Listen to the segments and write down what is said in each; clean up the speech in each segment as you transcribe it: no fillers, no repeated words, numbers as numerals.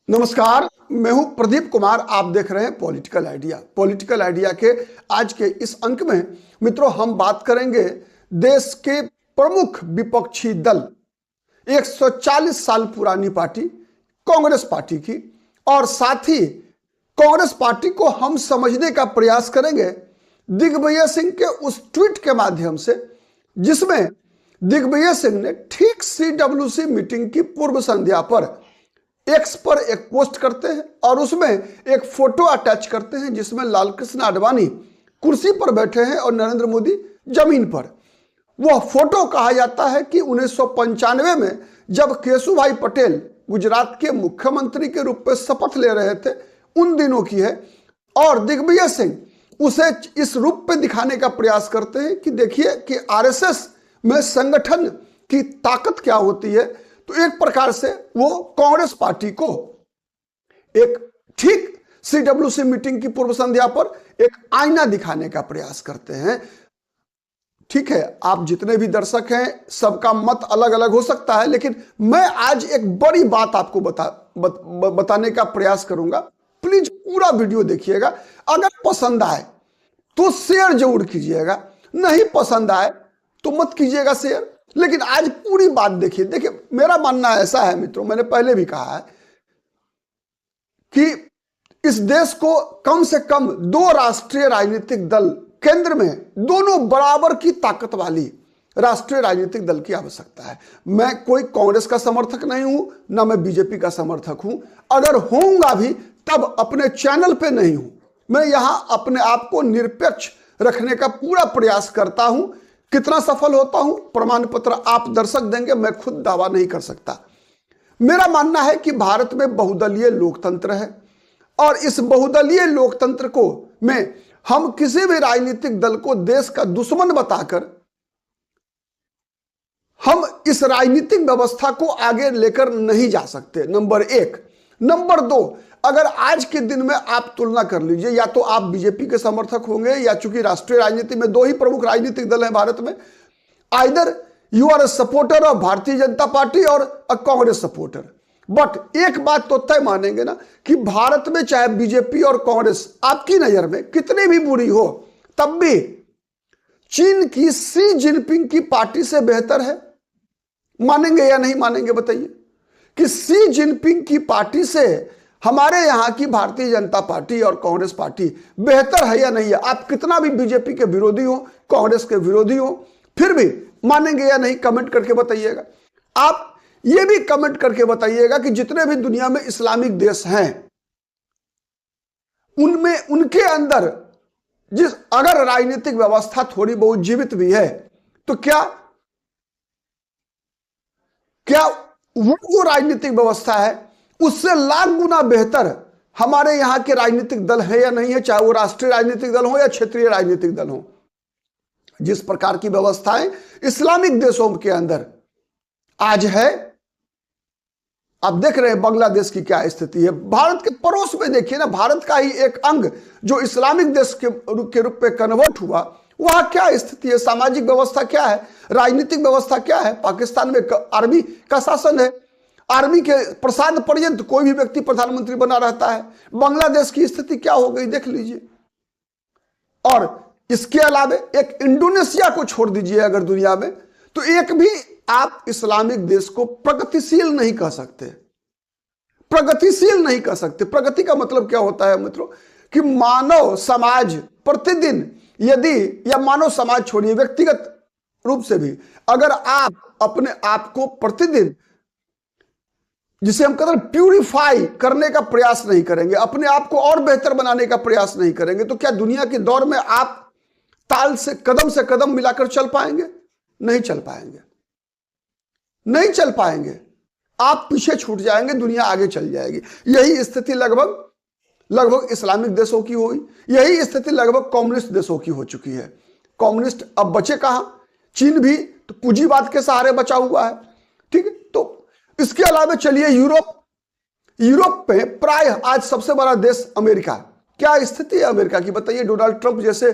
नमस्कार, मैं हूं प्रदीप कुमार। आप देख रहे हैं पॉलिटिकल आइडिया। पॉलिटिकल आइडिया के आज के इस अंक में मित्रों हम बात करेंगे देश के प्रमुख विपक्षी दल 140 साल पुरानी पार्टी कांग्रेस पार्टी की, और साथ ही कांग्रेस पार्टी को हम समझने का प्रयास करेंगे दिग्विजय सिंह के उस ट्वीट के माध्यम से जिसमें दिग्विजय सिंह ने ठीक CWC मीटिंग की पूर्व संध्या पर एक्स पर एक पोस्ट करते हैं और उसमें एक फोटो अटैच करते हैं जिसमें लालकृष्ण आडवाणी कुर्सी पर बैठे हैं और नरेंद्र मोदी जमीन पर। वह फोटो कहा जाता है कि 1995 में जब केशुभाई पटेल गुजरात के मुख्यमंत्री के रूप में शपथ ले रहे थे उन दिनों की है, और दिग्विजय सिंह उसे इस रूप में दिखाने का प्रयास करते हैं कि देखिए कि आरएसएस में संगठन की ताकत क्या होती है। तो एक प्रकार से वो कांग्रेस पार्टी को एक ठीक CWC मीटिंग की पूर्व संध्या पर एक आईना दिखाने का प्रयास करते हैं। ठीक है, आप जितने भी दर्शक हैं सबका मत अलग अलग हो सकता है, लेकिन मैं आज एक बड़ी बात आपको बताने का प्रयास करूंगा। प्लीज पूरा वीडियो देखिएगा। अगर पसंद आए तो शेयर जरूर कीजिएगा, नहीं पसंद आए तो मत कीजिएगा शेयर, लेकिन आज पूरी बात देखिए। देखिए, मेरा मानना ऐसा है मित्रों, मैंने पहले भी कहा है कि इस देश को कम से कम 2 राष्ट्रीय राजनीतिक दल केंद्र में, दोनों बराबर की ताकत वाली राष्ट्रीय राजनीतिक दल की आवश्यकता है। मैं कोई कांग्रेस का समर्थक नहीं हूं, ना मैं बीजेपी का समर्थक हूं। अगर होऊंगा भी तब अपने चैनल पे नहीं हूं। मैं यहां अपने आप को निरपेक्ष रखने का पूरा प्रयास करता हूं। कितना सफल होता हूं प्रमाण पत्र आप दर्शक देंगे, मैं खुद दावा नहीं कर सकता। मेरा मानना है कि भारत में बहुदलीय लोकतंत्र है, और इस बहुदलीय लोकतंत्र को में हम किसी भी राजनीतिक दल को देश का दुश्मन बताकर हम इस राजनीतिक व्यवस्था को आगे लेकर नहीं जा सकते, नंबर 1। नंबर 2, अगर आज के दिन में आप तुलना कर लीजिए, या तो आप बीजेपी के समर्थक होंगे, या चूंकि राष्ट्रीय राजनीति में 2 ही प्रमुख राजनीतिक दल हैं भारत में, either you are a supporter of Bharatiya Janata party और अ कांग्रेस सपोर्टर। बट एक बात तो तय मानेंगे ना कि भारत में चाहे बीजेपी और कांग्रेस आपकी नजर में कितनी भी बुरी हो, तब भी चीन की शी जिनपिंग की पार्टी से बेहतर है। मानेंगे या नहीं मानेंगे बताइए कि शी जिनपिंग की पार्टी से हमारे यहां की भारतीय जनता पार्टी और कांग्रेस पार्टी बेहतर है या नहीं है। आप कितना भी बीजेपी के विरोधी हो, कांग्रेस के विरोधी हो, फिर भी मानेंगे या नहीं कमेंट करके बताइएगा। आप ये भी कमेंट करके बताइएगा कि जितने भी दुनिया में इस्लामिक देश हैं उनमें उनके अंदर अगर राजनीतिक व्यवस्था थोड़ी बहुत जीवित भी है तो क्या वो जो राजनीतिक व्यवस्था है उससे लाख गुना बेहतर हमारे यहां के राजनीतिक दल है या नहीं है, चाहे वो राष्ट्रीय राजनीतिक दल हो या क्षेत्रीय राजनीतिक दल हो। जिस प्रकार की व्यवस्थाएं इस्लामिक देशों के अंदर आज है, आप देख रहे हैं बांग्लादेश की क्या स्थिति है। भारत के पड़ोस में देखिए ना, भारत का ही एक अंग जो इस्लामिक देश के रूप में कन्वर्ट हुआ, वहां क्या स्थिति है, सामाजिक व्यवस्था क्या है, राजनीतिक व्यवस्था क्या है। पाकिस्तान में आर्मी का शासन है, आर्मी के प्रसाद पर्यंत कोई भी व्यक्ति प्रधानमंत्री बना रहता है। बांग्लादेश की स्थिति क्या हो गई देख लीजिए। और इसके अलावा एक इंडोनेशिया को छोड़ दीजिए अगर दुनिया में, तो एक भी आप इस्लामिक देश को प्रगतिशील नहीं कह सकते। प्रगतिशील नहीं कह सकते। प्रगति का मतलब क्या होता है मित्रों कि मानव समाज प्रतिदिन, यदि या मानव समाज छोड़िए, व्यक्तिगत रूप से भी अगर आप अपने आप को प्रतिदिन, जिसे हम कहते हैं प्यूरिफाई करने का प्रयास नहीं करेंगे, अपने आप को और बेहतर बनाने का प्रयास नहीं करेंगे, तो क्या दुनिया के दौर में आप ताल से कदम मिलाकर चल पाएंगे? नहीं चल पाएंगे, नहीं चल पाएंगे। आप पीछे छूट जाएंगे, दुनिया आगे चल जाएगी। यही स्थिति लगभग इस्लामिक देशों की हुई, यही स्थिति लगभग कम्युनिस्ट देशों की हो चुकी है। कम्युनिस्ट अब बचे कहां? चीन भी तो पूंजीवाद के सहारे बचा हुआ है। ठीक है, तो इसके अलावा चलिए यूरोप में प्राय आज सबसे बड़ा देश अमेरिका। क्या स्थिति है अमेरिका की बताइए। डोनाल्ड ट्रंप जैसे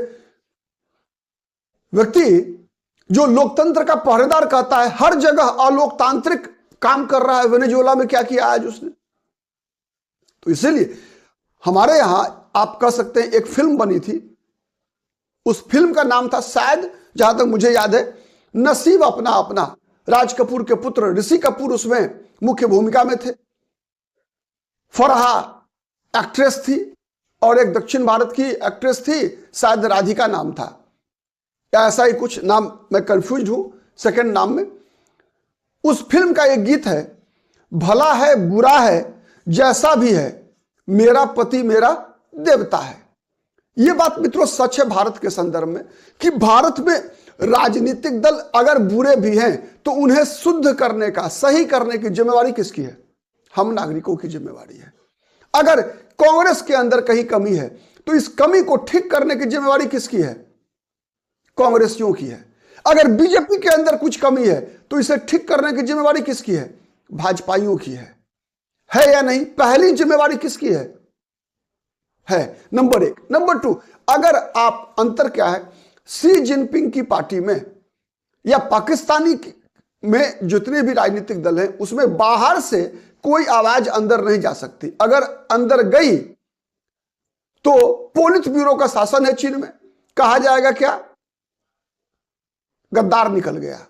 व्यक्ति जो लोकतंत्र का पहरेदार कहता है, हर जगह अलोकतांत्रिक काम कर रहा है। वेनेजुएला में क्या किया आज उसने? तो इसीलिए हमारे यहां आप कह सकते हैं एक फिल्म बनी थी, उस फिल्म का नाम था शायद, जहां तक मुझे याद है, नसीब अपना अपना। राज कपूर के पुत्र ऋषि कपूर उसमें मुख्य भूमिका में थे। फरहा एक्ट्रेस थी और एक दक्षिण भारत की एक्ट्रेस थी, शायद राधिका नाम था या ऐसा ही कुछ नाम, मैं कंफ्यूज हूं सेकंड नाम में। उस फिल्म का एक गीत है, भला है बुरा है जैसा भी है, मेरा पति मेरा देवता है। यह बात मित्रों सच है भारत के संदर्भ में कि भारत में राजनीतिक दल अगर बुरे भी हैं तो उन्हें शुद्ध करने का, सही करने की जिम्मेवारी किसकी है? हम नागरिकों की जिम्मेवारी है। अगर कांग्रेस के अंदर कहीं कमी है तो इस कमी को ठीक करने की जिम्मेवारी किसकी है? कांग्रेसियों की है। अगर बीजेपी के अंदर कुछ कमी है तो इसे ठीक करने की जिम्मेवारी किसकी है? भाजपाइयों की है या नहीं? पहली जिम्मेवारी किसकी है नंबर एक। नंबर टू, अगर आप, अंतर क्या है, शी जिनपिंग की पार्टी में या पाकिस्तानी में जितने भी राजनीतिक दल हैं उसमें बाहर से कोई आवाज अंदर नहीं जा सकती। अगर अंदर गई तो पोलित ब्यूरो का शासन है चीन में, कहा जाएगा क्या? गद्दार निकल गया।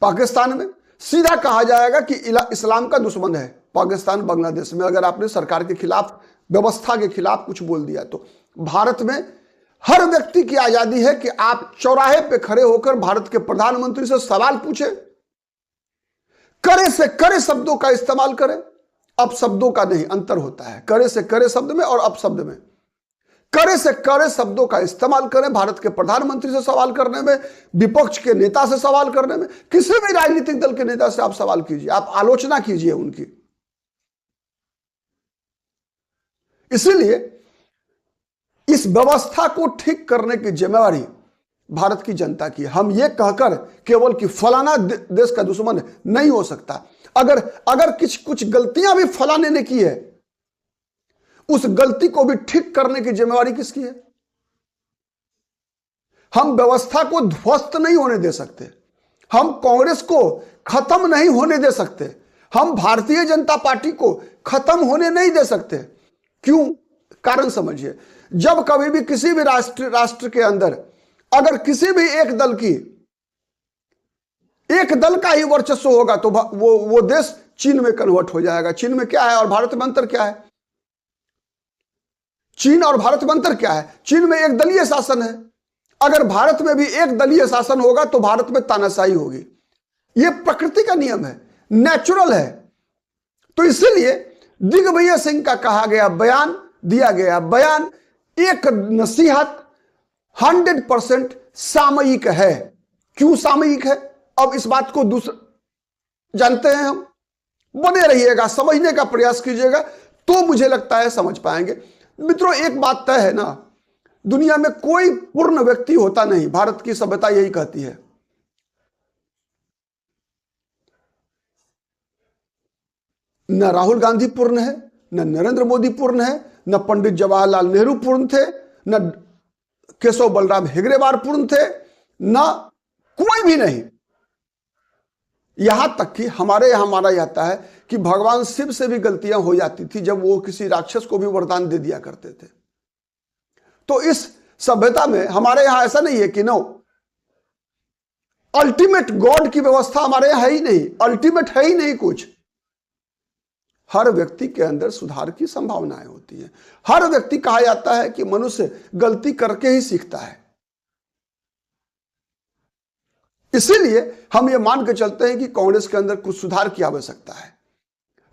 पाकिस्तान में सीधा कहा जाएगा कि इस्लाम का दुश्मन है। पाकिस्तान बांग्लादेश में अगर आपने सरकार के खिलाफ, व्यवस्था के खिलाफ कुछ बोल दिया तो भारत में हर व्यक्ति की आजादी है कि आप चौराहे पे खड़े होकर भारत के प्रधानमंत्री से सवाल पूछे, करे से करे शब्दों का इस्तेमाल करें। अपशब्दों का नहीं, अंतर होता है करे से करे शब्द में और अपशब्द में। करे से करे शब्दों का इस्तेमाल करें भारत के प्रधानमंत्री से सवाल करने में, विपक्ष के नेता से सवाल करने में, किसी भी राजनीतिक दल के नेता से आप सवाल कीजिए, आप आलोचना कीजिए उनकी। इसीलिए इस व्यवस्था को ठीक करने की जिम्मेवारी भारत की जनता की। हम ये कहकर केवल कि फलाना देश का दुश्मन नहीं हो सकता। अगर कुछ गलतियां भी फलाने ने की है, उस गलती को भी ठीक करने की जिम्मेवारी किसकी है? हम व्यवस्था को ध्वस्त नहीं होने दे सकते, हम कांग्रेस को खत्म नहीं होने दे सकते, हम भारतीय जनता पार्टी को खत्म होने नहीं दे सकते। क्यों? कारण समझिए। जब कभी भी किसी भी राष्ट्र के अंदर अगर किसी भी एक दल का ही वर्चस्व होगा तो वो देश चीन में कन्वर्ट हो जाएगा। चीन में क्या है और भारत में अंतर क्या है? चीन और भारत में अंतर क्या है? चीन में एक दलीय शासन है, अगर भारत में भी एक दलीय शासन होगा तो भारत में तानाशाही होगी। यह प्रकृति का नियम है, नेचुरल है। तो इसीलिए दिग्विजय सिंह का कहा गया बयान, दिया गया बयान एक नसीहत 100% सामयिक है। क्यों सामयिक है? अब इस बात को जानते हैं हम। बने रहिएगा, समझने का प्रयास कीजिएगा तो मुझे लगता है समझ पाएंगे। मित्रों एक बात तय है ना, दुनिया में कोई पूर्ण व्यक्ति होता नहीं, भारत की सभ्यता यही कहती है। न राहुल गांधी पूर्ण है, न नरेंद्र मोदी पूर्ण है, न पंडित जवाहरलाल नेहरू पूर्ण थे, न केशव बलराम हेगड़ेवार पूर्ण थे, न कोई भी नहीं। यहां तक कि हमारे यहां माना जाता है कि भगवान शिव से भी गलतियां हो जाती थी जब वो किसी राक्षस को भी वरदान दे दिया करते थे। तो इस सभ्यता में हमारे यहां ऐसा नहीं है कि नो अल्टीमेट गॉड की व्यवस्था हमारे यहां है ही नहीं, अल्टीमेट है ही नहीं कुछ। हर व्यक्ति के अंदर सुधार की संभावनाएं होती हैं। हर व्यक्ति, कहा जाता है कि मनुष्य गलती करके ही सीखता है। इसीलिए हम ये मान के चलते हैं कि कांग्रेस के अंदर कुछ सुधार की आवश्यकता है,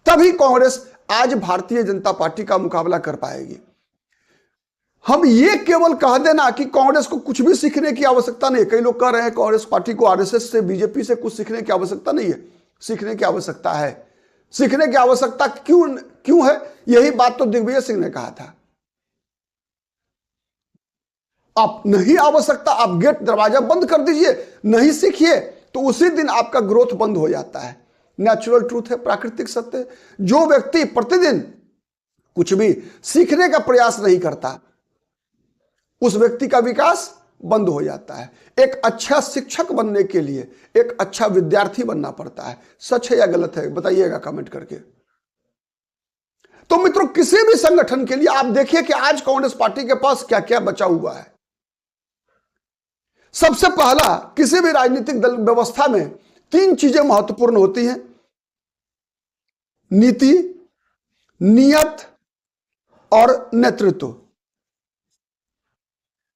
तभी कांग्रेस आज भारतीय जनता पार्टी का मुकाबला कर पाएगी। हम ये केवल कह देना कि कांग्रेस को कुछ भी सीखने की आवश्यकता नहीं है। कई लोग कह रहे हैं कांग्रेस पार्टी को आरएसएस से, बीजेपी से कुछ सीखने की आवश्यकता नहीं है। सीखने की आवश्यकता है। सीखने की आवश्यकता क्यों है? यही बात तो दिग्विजय सिंह ने कहा था। आप नहीं आवश्यकता, आप गेट दरवाजा बंद कर दीजिए, नहीं सीखिए तो उसी दिन आपका ग्रोथ बंद हो जाता है। नेचुरल ट्रूथ है, प्राकृतिक सत्य है। जो व्यक्ति प्रतिदिन कुछ भी सीखने का प्रयास नहीं करता उस व्यक्ति का विकास बंद हो जाता है। एक अच्छा शिक्षक बनने के लिए एक अच्छा विद्यार्थी बनना पड़ता है। सच है या गलत है बताइएगा कमेंट करके। तो मित्रों, किसी भी संगठन के लिए आप देखिए कि आज कांग्रेस पार्टी के पास क्या क्या बचा हुआ है। सबसे पहला, किसी भी राजनीतिक दल व्यवस्था में 3 चीजें महत्वपूर्ण होती हैं: नीति, नियत और नेतृत्व।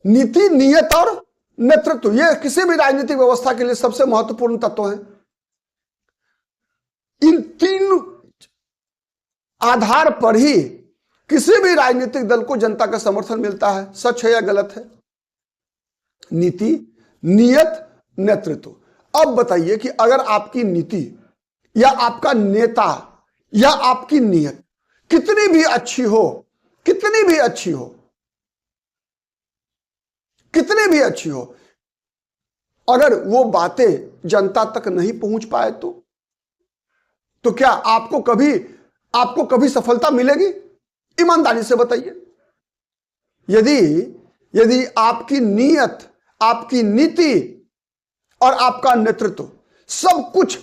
नीति, नियत और नेतृत्व, ये किसी भी राजनीतिक व्यवस्था के लिए सबसे महत्वपूर्ण तत्व हैं। इन 3 आधार पर ही किसी भी राजनीतिक दल को जनता का समर्थन मिलता है। सच है या गलत है? नीति, नियत, नेतृत्व। अब बताइए कि अगर आपकी नीति या आपका नेता या आपकी नियत कितनी भी अच्छी हो, कितनी भी अच्छी हो, कितनी भी अच्छी हो, अगर वो बातें जनता तक नहीं पहुंच पाए तो क्या आपको कभी सफलता मिलेगी? ईमानदारी से बताइए। यदि आपकी नियत, आपकी नीति और आपका नेतृत्व सब कुछ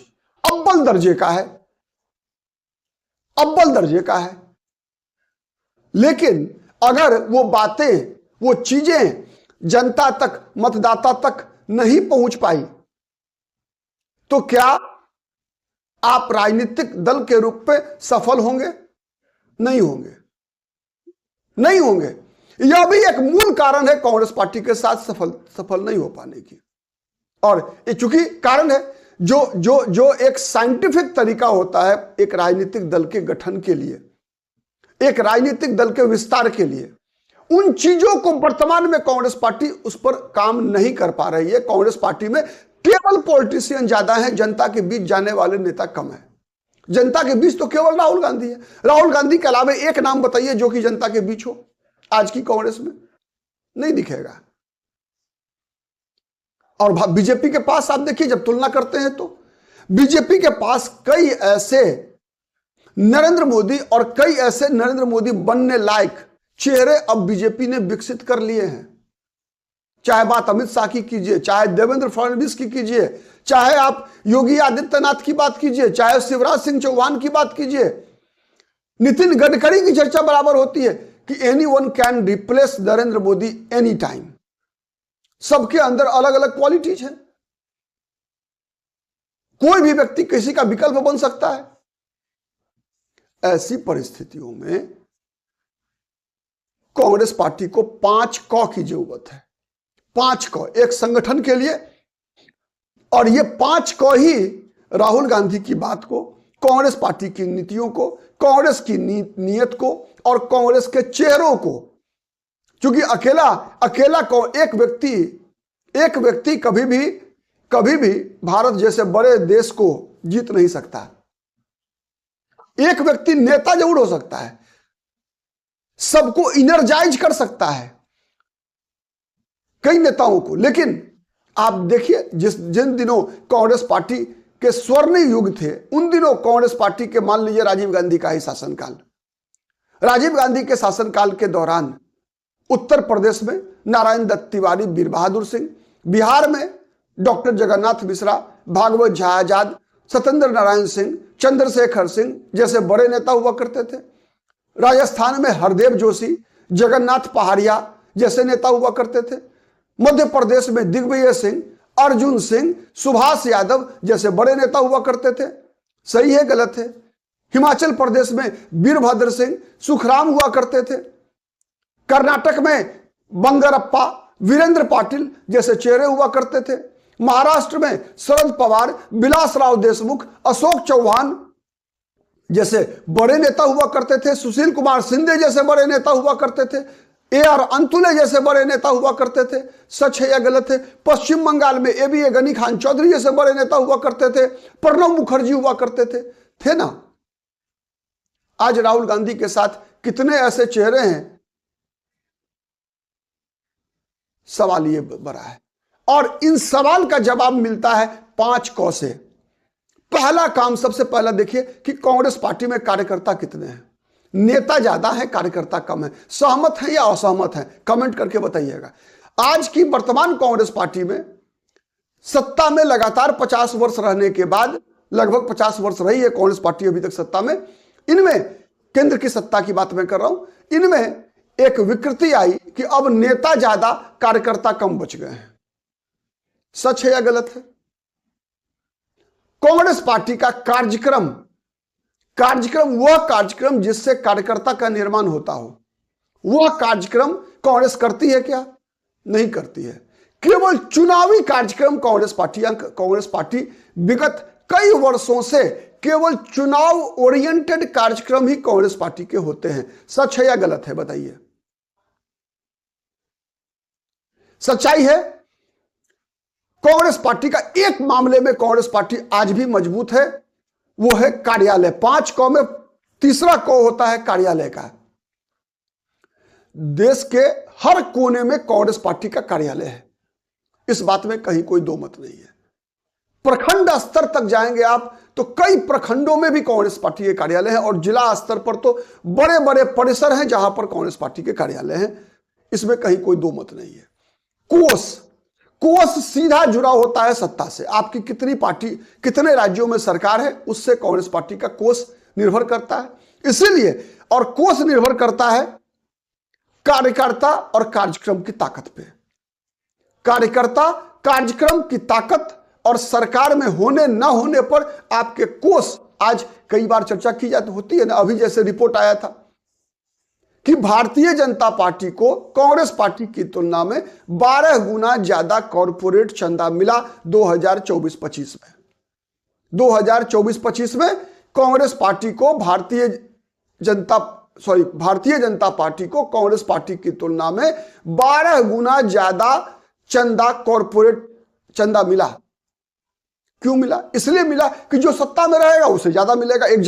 अव्वल दर्जे का है, अव्वल दर्जे का है, लेकिन अगर वो बातें, वो चीजें जनता तक, मतदाता तक नहीं पहुंच पाई, तो क्या आप राजनीतिक दल के रूप में सफल होंगे? नहीं होंगे, नहीं होंगे। यह भी एक मूल कारण है कांग्रेस पार्टी के साथ सफल नहीं हो पाने की। और ये चूंकि कारण है, जो एक साइंटिफिक तरीका होता है एक राजनीतिक दल के गठन के लिए, एक राजनीतिक दल के विस्तार के लिए, उन चीजों को वर्तमान में कांग्रेस पार्टी उस पर काम नहीं कर पा रही है। कांग्रेस पार्टी में केवल पॉलिटिशियन ज्यादा है, जनता के बीच जाने वाले नेता कम है। जनता के बीच तो केवल राहुल गांधी है। राहुल गांधी के अलावा एक नाम बताइए जो कि जनता के बीच हो आज की कांग्रेस में, नहीं दिखेगा। और बीजेपी के पास आप देखिए, जब तुलना करते हैं तो बीजेपी के पास कई ऐसे नरेंद्र मोदी और कई ऐसे नरेंद्र मोदी बनने लायक चेहरे अब बीजेपी ने विकसित कर लिए हैं। चाहे बात अमित शाह की कीजिए, चाहे देवेंद्र फडणवीस की कीजिए, चाहे आप योगी आदित्यनाथ की बात कीजिए, चाहे शिवराज सिंह चौहान की बात कीजिए, नितिन गडकरी की चर्चा बराबर होती है कि anyone can replace Narendra Modi any time. सबके अंदर अलग अलग क्वालिटीज हैं, कोई भी व्यक्ति किसी का विकल्प बन सकता है। ऐसी परिस्थितियों में कांग्रेस पार्टी को 5 क की जरूरत है। 5 क एक संगठन के लिए, और ये 5 क ही राहुल गांधी की बात को, कांग्रेस पार्टी की नीतियों को, कांग्रेस की नीयत को और कांग्रेस के चेहरों को, क्योंकि अकेला को एक व्यक्ति कभी भी भारत जैसे बड़े देश को जीत नहीं सकता। एक व्यक्ति नेता जरूर हो सकता है, सबको इनर्जाइज कर सकता है, कई नेताओं को, लेकिन आप देखिए जिन दिनों कांग्रेस पार्टी के स्वर्णिम युग थे, उन दिनों कांग्रेस पार्टी के, मान लीजिए राजीव गांधी का ही शासनकाल, राजीव गांधी के शासनकाल के दौरान उत्तर प्रदेश में नारायण दत्त तिवारी, वीर बहादुर सिंह, बिहार में डॉक्टर जगन्नाथ मिश्रा, भागवत झा आजाद, सत्येंद्र नारायण सिंह, चंद्रशेखर सिंह जैसे बड़े नेता हुआ करते थे। राजस्थान में हरदेव जोशी, जगन्नाथ पहाड़िया जैसे नेता हुआ करते थे। मध्य प्रदेश में दिग्विजय सिंह, अर्जुन सिंह, सुभाष यादव जैसे बड़े नेता हुआ करते थे। सही है, गलत है? हिमाचल प्रदेश में वीरभद्र सिंह, सुखराम हुआ करते थे। कर्नाटक में बंगरप्पा, वीरेंद्र पाटिल जैसे चेहरे हुआ करते थे। महाराष्ट्र में शरद पवार, विलासराव देशमुख, अशोक चौहान जैसे बड़े नेता हुआ करते थे। सुशील कुमार शिंदे जैसे बड़े नेता हुआ करते थे। AR अंतुले जैसे बड़े नेता हुआ करते थे। सच है या गलत है? पश्चिम बंगाल में ABA गनी खान चौधरी जैसे बड़े नेता हुआ करते थे। प्रणब मुखर्जी हुआ करते थे ना? आज राहुल गांधी के साथ कितने ऐसे चेहरे हैं, सवाल ये बड़ा है। और इन सवाल का जवाब मिलता है 5 क से। पहला काम, सबसे पहला देखिए कि कांग्रेस पार्टी में कार्यकर्ता कितने हैं। नेता ज्यादा है, कार्यकर्ता कम है। सहमत है या असहमत है? कमेंट करके बताइएगा। आज की वर्तमान कांग्रेस पार्टी में सत्ता में लगातार 50 वर्ष रहने के बाद, लगभग 50 वर्ष रही है कांग्रेस पार्टी अभी तक सत्ता में, इनमें केंद्र की सत्ता की बात मैं कर रहा हूं, इनमें एक विकृति आई कि अब नेता ज्यादा कार्यकर्ता कम बच गए हैं। सच है या गलत है? कांग्रेस पार्टी का कार्यक्रम वह कार्यक्रम जिससे कार्यकर्ता का निर्माण होता हो, वह कार्यक्रम कांग्रेस करती है क्या? नहीं करती है। केवल चुनावी कार्यक्रम कांग्रेस पार्टी विगत कई वर्षों से केवल चुनाव ओरिएंटेड कार्यक्रम ही कांग्रेस पार्टी के होते हैं। सच है या गलत है? बताइए। सच्चाई है। कांग्रेस पार्टी का एक मामले में कांग्रेस पार्टी आज भी मजबूत है, वो है कार्यालय। 5 कौ में तीसरा कौ होता है कार्यालय का। देश के हर कोने में कांग्रेस पार्टी का कार्यालय है, इस बात में कहीं कोई दो मत नहीं है। प्रखंड स्तर तक जाएंगे आप तो कई प्रखंडों में भी कांग्रेस पार्टी के कार्यालय है, और जिला स्तर पर तो बड़े बड़े परिसर हैं जहां पर कांग्रेस पार्टी के कार्यालय हैं, इसमें कहीं कोई दो मत नहीं है। कोष सीधा जुड़ा होता है सत्ता से। आपकी कितनी पार्टी, कितने राज्यों में सरकार है, उससे कांग्रेस पार्टी का कोष निर्भर करता है। इसीलिए, और कोष निर्भर करता है कार्यकर्ता और कार्यक्रम की ताकत पे। कार्यकर्ता, कार्यक्रम की ताकत और सरकार में होने ना होने पर आपके कोष। आज कई बार चर्चा की जाती होती है ना, अभी जैसे रिपोर्ट आया था कि भारतीय जनता पार्टी को कांग्रेस पार्टी की तुलना में 12 गुना ज्यादा कॉरपोरेट चंदा मिला 2024-25 में। 2024-25 में कांग्रेस पार्टी को भारतीय जनता पार्टी को कांग्रेस पार्टी की तुलना में 12 गुना ज्यादा चंदा, कॉरपोरेट चंदा मिला। क्यों मिला? इसलिए मिला कि जो सत्ता में रहेगा उसे ज्यादा मिलेगा। एक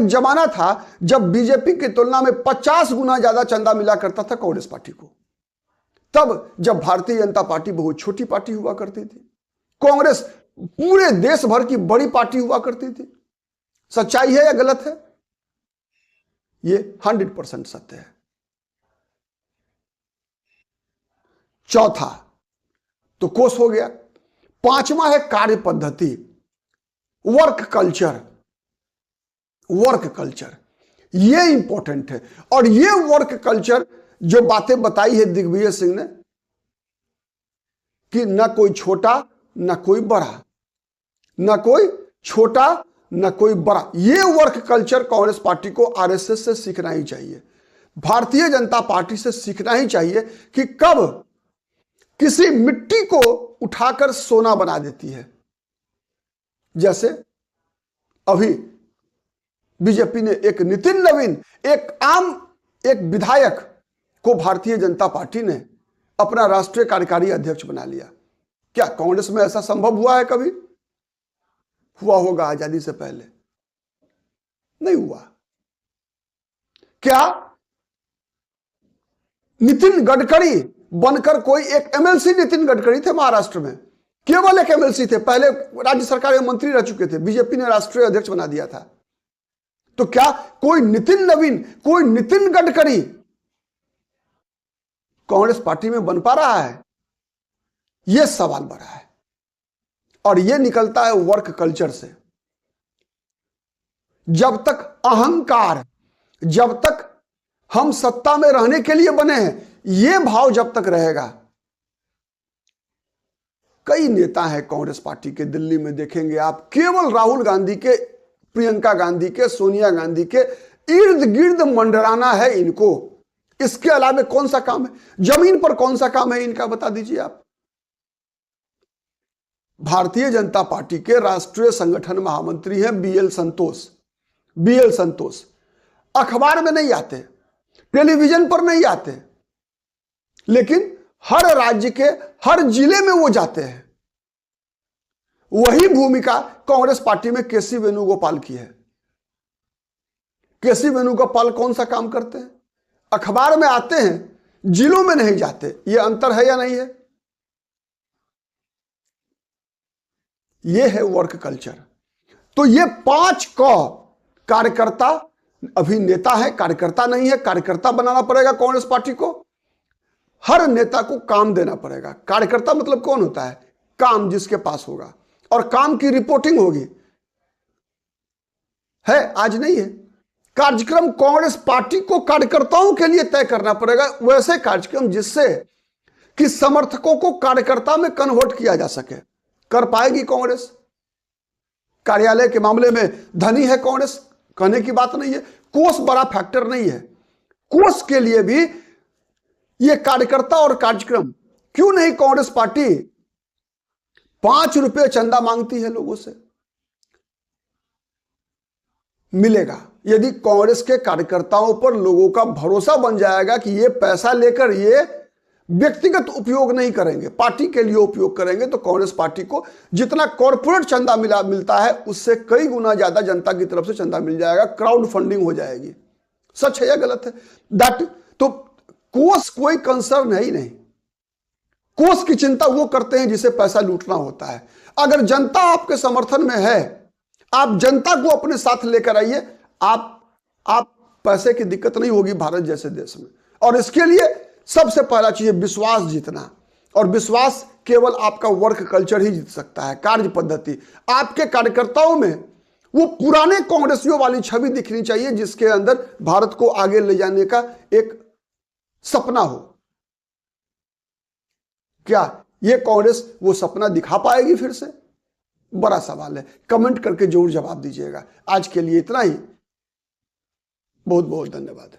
जमाना था जब बीजेपी की तुलना में 50 गुना ज्यादा चंदा मिला करता था कांग्रेस पार्टी को, तब जब भारतीय जनता पार्टी बहुत छोटी पार्टी हुआ करती थी। कांग्रेस पूरे देश भर की बड़ी पार्टी हुआ करती थी। सच्चाई है या गलत है? ये 100% सत्य है। चौथा तो कोष हो गया। 5वां है कार्य पद्धति, वर्क कल्चर। ये इंपॉर्टेंट है। और ये वर्क कल्चर जो बातें बताई है दिग्विजय सिंह ने कि ना कोई छोटा ना कोई बड़ा, ना कोई छोटा ना कोई बड़ा, ये वर्क कल्चर कांग्रेस पार्टी को आरएसएस से सीखना ही चाहिए, भारतीय जनता पार्टी से सीखना ही चाहिए कि कब किसी मिट्टी को उठाकर सोना बना देती है। जैसे अभी बीजेपी ने एक नितिन नवीन, एक विधायक को भारतीय जनता पार्टी ने अपना राष्ट्रीय कार्यकारी अध्यक्ष बना लिया। क्या कांग्रेस में ऐसा संभव हुआ है? कभी हुआ होगा आजादी से पहले? नहीं हुआ। क्या नितिन गडकरी बनकर कोई एक एमएलसी, नितिन गडकरी थे महाराष्ट्र में, केवल एक एमएलसी थे, पहले राज्य सरकार में मंत्री रह चुके थे, बीजेपी ने राष्ट्रीय अध्यक्ष बना दिया था। तो क्या कोई नितिन नवीन, कोई नितिन गडकरी कांग्रेस पार्टी में बन पा रहा है? यह सवाल बड़ा है। और यह निकलता है वर्क कल्चर से। जब तक अहंकार, जब तक हम सत्ता में रहने के लिए बने हैं, यह भाव जब तक रहेगा, कई नेता हैं कांग्रेस पार्टी के, दिल्ली में देखेंगे आप, केवल राहुल गांधी के, प्रियंका गांधी के, सोनिया गांधी के इर्द गिर्द मंडराना है इनको। इसके अलावा कौन सा काम है? जमीन पर कौन सा काम है इनका? बता दीजिए आप। भारतीय जनता पार्टी के राष्ट्रीय संगठन महामंत्री हैं बीएल संतोष। अखबार में नहीं आते, टेलीविजन पर नहीं आते, लेकिन हर राज्य के हर जिले में वो जाते हैं। वही भूमिका कांग्रेस पार्टी में केसी वेणुगोपाल की है। केसी वेणुगोपाल कौन सा काम करते हैं? अखबार में आते हैं, जिलों में नहीं जाते। ये अंतर है या नहीं है? ये है वर्क कल्चर। तो ये 5 कार्यकर्ता, अभी नेता है, कार्यकर्ता नहीं है। कार्यकर्ता बनाना पड़ेगा कांग्रेस पार्टी को। हर नेता को काम देना पड़ेगा। कार्यकर्ता मतलब कौन होता है? काम जिसके पास होगा और काम की रिपोर्टिंग होगी। है आज नहीं है, कार्यक्रम कांग्रेस पार्टी को कार्यकर्ताओं के लिए तय करना पड़ेगा, वैसे कार्यक्रम जिससे कि समर्थकों को कार्यकर्ता में कन्वर्ट किया जा सके। कर पाएगी कांग्रेस? कार्यालय के मामले में धनी है कांग्रेस, कहने की बात नहीं है। कोष बड़ा फैक्टर नहीं है, कोष के लिए भी यह कार्यकर्ता और कार्यक्रम, क्यों नहीं कांग्रेस पार्टी 5 रुपए चंदा मांगती है लोगों से, मिलेगा। यदि कांग्रेस के कार्यकर्ताओं पर लोगों का भरोसा बन जाएगा कि ये पैसा लेकर ये व्यक्तिगत उपयोग नहीं करेंगे, पार्टी के लिए उपयोग करेंगे, तो कांग्रेस पार्टी को जितना कॉर्पोरेट चंदा मिलता है उससे कई गुना ज्यादा जनता की तरफ से चंदा मिल जाएगा, क्राउड फंडिंग हो जाएगी। सच है या गलत है? दैट तो कोष कोई कंसर्न है ही नहीं। कोष की चिंता वो करते हैं जिसे पैसा लूटना होता है। अगर जनता आपके समर्थन में है, आप जनता को अपने साथ लेकर आइए, आप पैसे की दिक्कत नहीं होगी भारत जैसे देश में। और इसके लिए सबसे पहला चीज है विश्वास जीतना, और विश्वास केवल आपका वर्क कल्चर ही जीत सकता है, कार्य पद्धति। आपके कार्यकर्ताओं में वो पुराने कांग्रेसियों वाली छवि दिखनी चाहिए जिसके अंदर भारत को आगे ले जाने का एक सपना हो। क्या ये कांग्रेस वो सपना दिखा पाएगी फिर से? बड़ा सवाल है। कमेंट करके जरूर जवाब दीजिएगा। आज के लिए इतना ही। बहुत बहुत धन्यवाद।